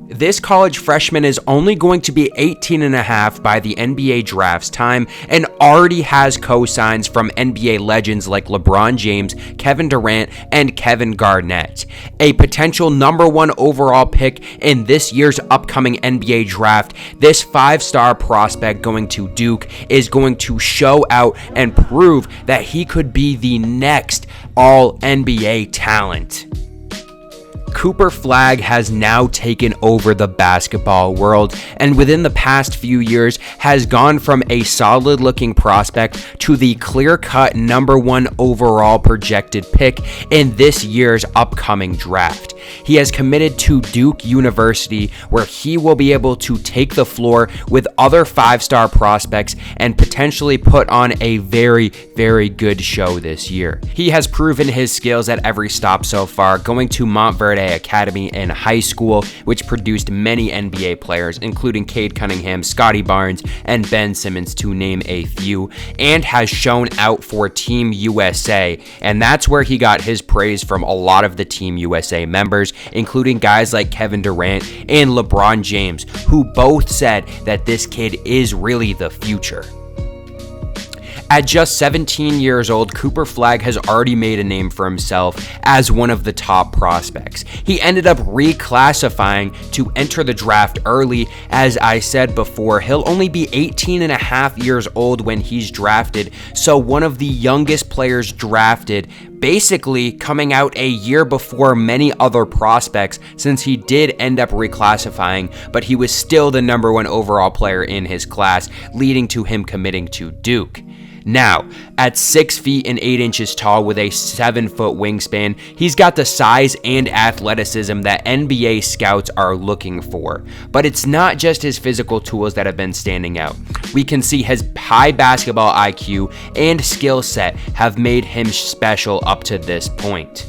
This college freshman is only going to be 18 and a half by the NBA draft's time and already has cosigns from NBA legends like LeBron James, Kevin Durant, and Kevin Garnett. A potential number 1 overall pick in this year's upcoming NBA draft, this 5-star prospect going to Duke is going to show out and prove that he could be the next All-NBA talent. Cooper Flagg has now taken over the basketball world, and within the past few years has gone from a solid-looking prospect to the clear-cut number 1 overall projected pick in this year's upcoming draft. He has committed to Duke University, where he will be able to take the floor with other 5-star prospects and potentially put on a very, very good show this year. He has proven his skills at every stop so far, going to Montverde Academy in high school, which produced many NBA players, including Cade Cunningham, Scottie Barnes, and Ben Simmons, to name a few, and has shown out for Team USA, and that's where he got his praise from a lot of the Team USA members, including guys like Kevin Durant and LeBron James, who both said that this kid is really the future. At just 17 years old, Cooper Flagg has already made a name for himself as one of the top prospects. He ended up reclassifying to enter the draft early. As I said before, he'll only be 18 and a half years old when he's drafted, so one of the youngest players drafted, basically coming out a year before many other prospects, since he did end up reclassifying, but he was still the number 1 overall player in his class, leading to him committing to Duke. Now, at 6 feet and 8 inches tall with a 7-foot wingspan, he's got the size and athleticism that NBA scouts are looking for. But it's not just his physical tools that have been standing out. We can see his high basketball IQ and skill set have made him special up to this point.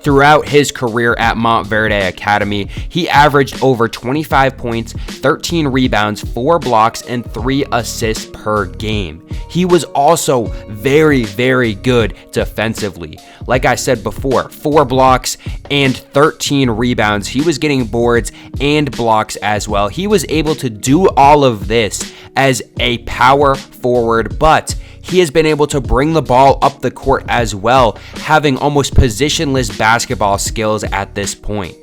Throughout his career at Montverde Academy, he averaged over 25 points, 13 rebounds, 4 blocks, and 3 assists per game. He was also very, very good defensively. Like I said before, 4 blocks and 13 rebounds. He was getting boards and blocks as well. He was able to do all of this as a power forward, but he has been able to bring the ball up the court as well, having almost positionless basketball skills at this point.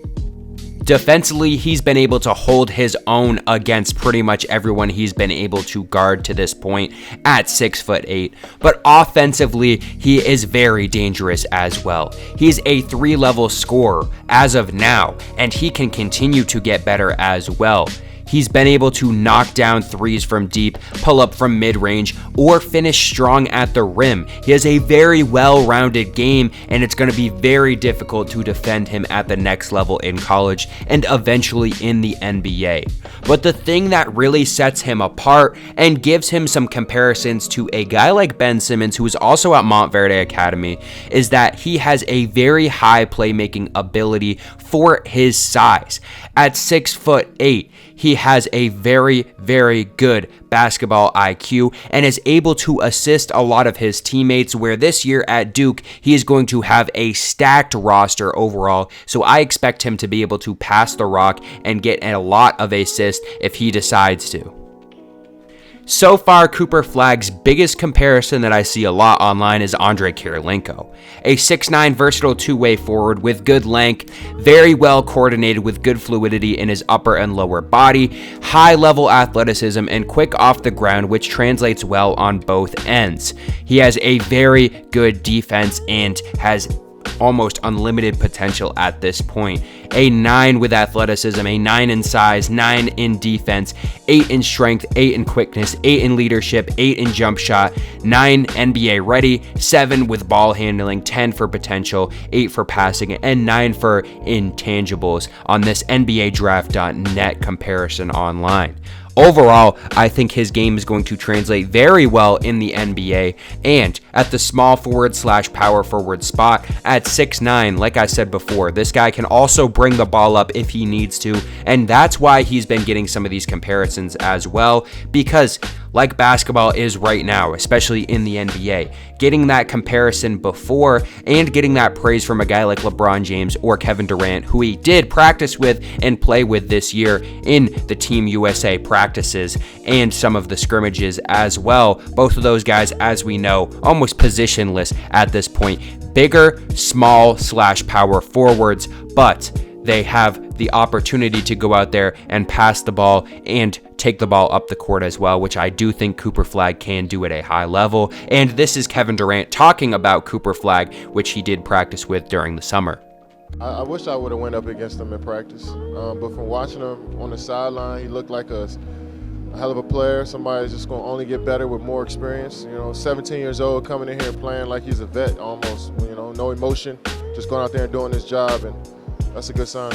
Defensively, he's been able to hold his own against pretty much everyone he's been able to guard to this point at 6'8", but offensively, he is very dangerous as well. He's a 3-level scorer as of now, and he can continue to get better as well. He's been able to knock down threes from deep, pull up from mid-range, or finish strong at the rim. He has a very well-rounded game, and it's going to be very difficult to defend him at the next level in college and eventually in the NBA. But the thing that really sets him apart and gives him some comparisons to a guy like Ben Simmons, who is also at Montverde Academy, is that he has a very high playmaking ability for his size. At 6'8", he has a very, very good basketball IQ and is able to assist a lot of his teammates, where this year at Duke, he is going to have a stacked roster overall, so I expect him to be able to pass the rock and get a lot of assists if he decides to. So far, Cooper Flagg's biggest comparison that I see a lot online is Andre Kirilenko, a 6'9" versatile two-way forward with good length, very well coordinated with good fluidity in his upper and lower body, high-level athleticism, and quick off the ground, which translates well on both ends. He has a very good defense and has almost unlimited potential at this point. A 9 with athleticism, a 9 in size, 9 in defense, 8 in strength, 8 in quickness, 8 in leadership, 8 in jump shot, 9 NBA ready, 7 with ball handling, 10 for potential, 8 for passing, and 9 for intangibles on this NBADraft.net comparison online. Overall, I think his game is going to translate very well in the NBA, and at the small forward / power forward spot at 6'9", like I said before, this guy can also bring the ball up if he needs to, and that's why he's been getting some of these comparisons as well, because like basketball is right now, especially in the NBA. Getting that comparison before and getting that praise from a guy like LeBron James or Kevin Durant, who he did practice with and play with this year in the Team USA practices and some of the scrimmages as well. Both of those guys, as we know, almost positionless at this point. Bigger, small / power forwards, but they have the opportunity to go out there and pass the ball and take the ball up the court as well, which I do think Cooper Flagg can do at a high level. And this is Kevin Durant talking about Cooper Flagg, which he did practice with during the summer. I wish I would have went up against him in practice, but from watching him on the sideline, he looked like a hell of a player. Somebody that's just going to only get better with more experience. 17 years old, coming in here playing like he's a vet almost. No emotion, just going out there and doing his job, and that's a good sign.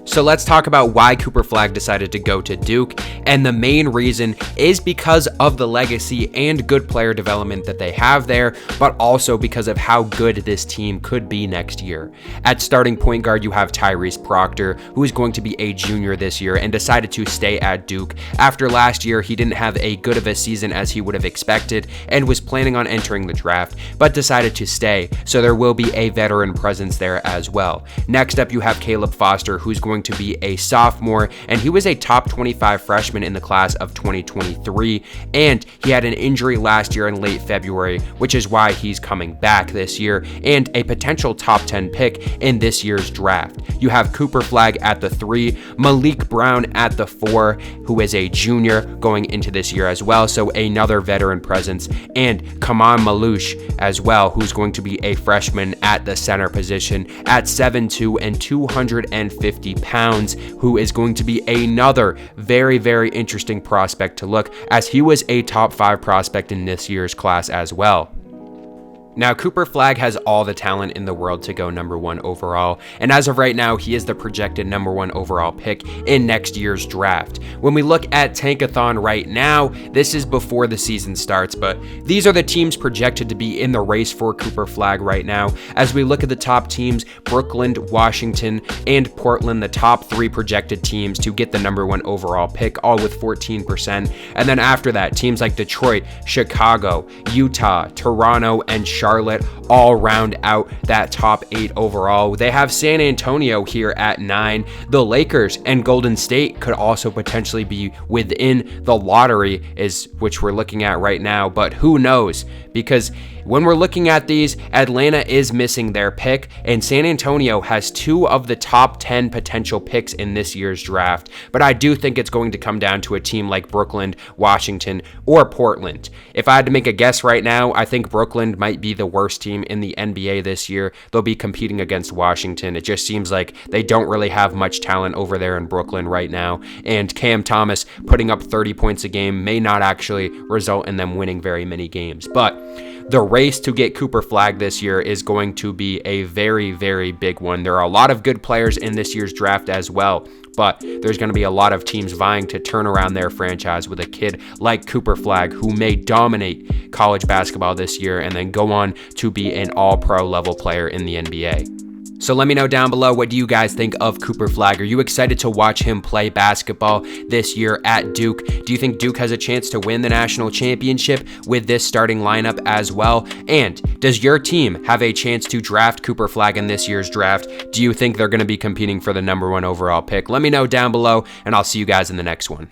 So let's talk about why Cooper Flagg decided to go to Duke, and the main reason is because of the legacy and good player development that they have there, but also because of how good this team could be next year. At starting point guard, you have Tyrese Proctor, who is going to be a junior this year and decided to stay at Duke. After last year, he didn't have a good of a season as he would have expected and was planning on entering the draft, but decided to stay, so there will be a veteran presence there as well. Next up, you have Caleb Foster, who's going to be a sophomore, and he was a top 25 freshman in the class of 2023, and he had an injury last year in late February, which is why he's coming back this year, and a potential top 10 pick in this year's draft. You have Cooper Flagg at the 3, Malik Brown at the 4, who is a junior going into this year as well, so another veteran presence, and Kaman Malouche as well, who's going to be a freshman at the center position at 7'2" and 250 pounds, who is going to be another very, very interesting prospect to look, as he was a top 5 prospect in this year's class as well. Now, Cooper Flagg has all the talent in the world to go number 1 overall, and as of right now, he is the projected number 1 overall pick in next year's draft. When we look at Tankathon right now, this is before the season starts, but these are the teams projected to be in the race for Cooper Flagg right now. As we look at the top teams, Brooklyn, Washington, and Portland, the top 3 projected teams to get the number 1 overall pick, all with 14%. And then after that, teams like Detroit, Chicago, Utah, Toronto, and Charlotte all round out that top 8 overall. They have San Antonio here at 9. The Lakers and Golden State could also potentially be within the lottery, which we're looking at right now, but who knows? Because when we're looking at these, Atlanta is missing their pick, and San Antonio has 2 of the top 10 potential picks in this year's draft. But I do think it's going to come down to a team like Brooklyn, Washington, or Portland. If I had to make a guess right now, I think Brooklyn might be the worst team in the NBA this year. They'll be competing against Washington. It just seems like they don't really have much talent over there in Brooklyn right now, and Cam Thomas putting up 30 points a game may not actually result in them winning very many games. But the race to get Cooper Flagg this year is going to be a very, very big one. There are a lot of good players in this year's draft as well, but there's going to be a lot of teams vying to turn around their franchise with a kid like Cooper Flagg, who may dominate college basketball this year and then go on to be an all-pro level player in the NBA. So let me know down below, what do you guys think of Cooper Flagg? Are you excited to watch him play basketball this year at Duke? Do you think Duke has a chance to win the national championship with this starting lineup as well? And does your team have a chance to draft Cooper Flagg in this year's draft? Do you think they're going to be competing for the number 1 overall pick? Let me know down below, and I'll see you guys in the next one.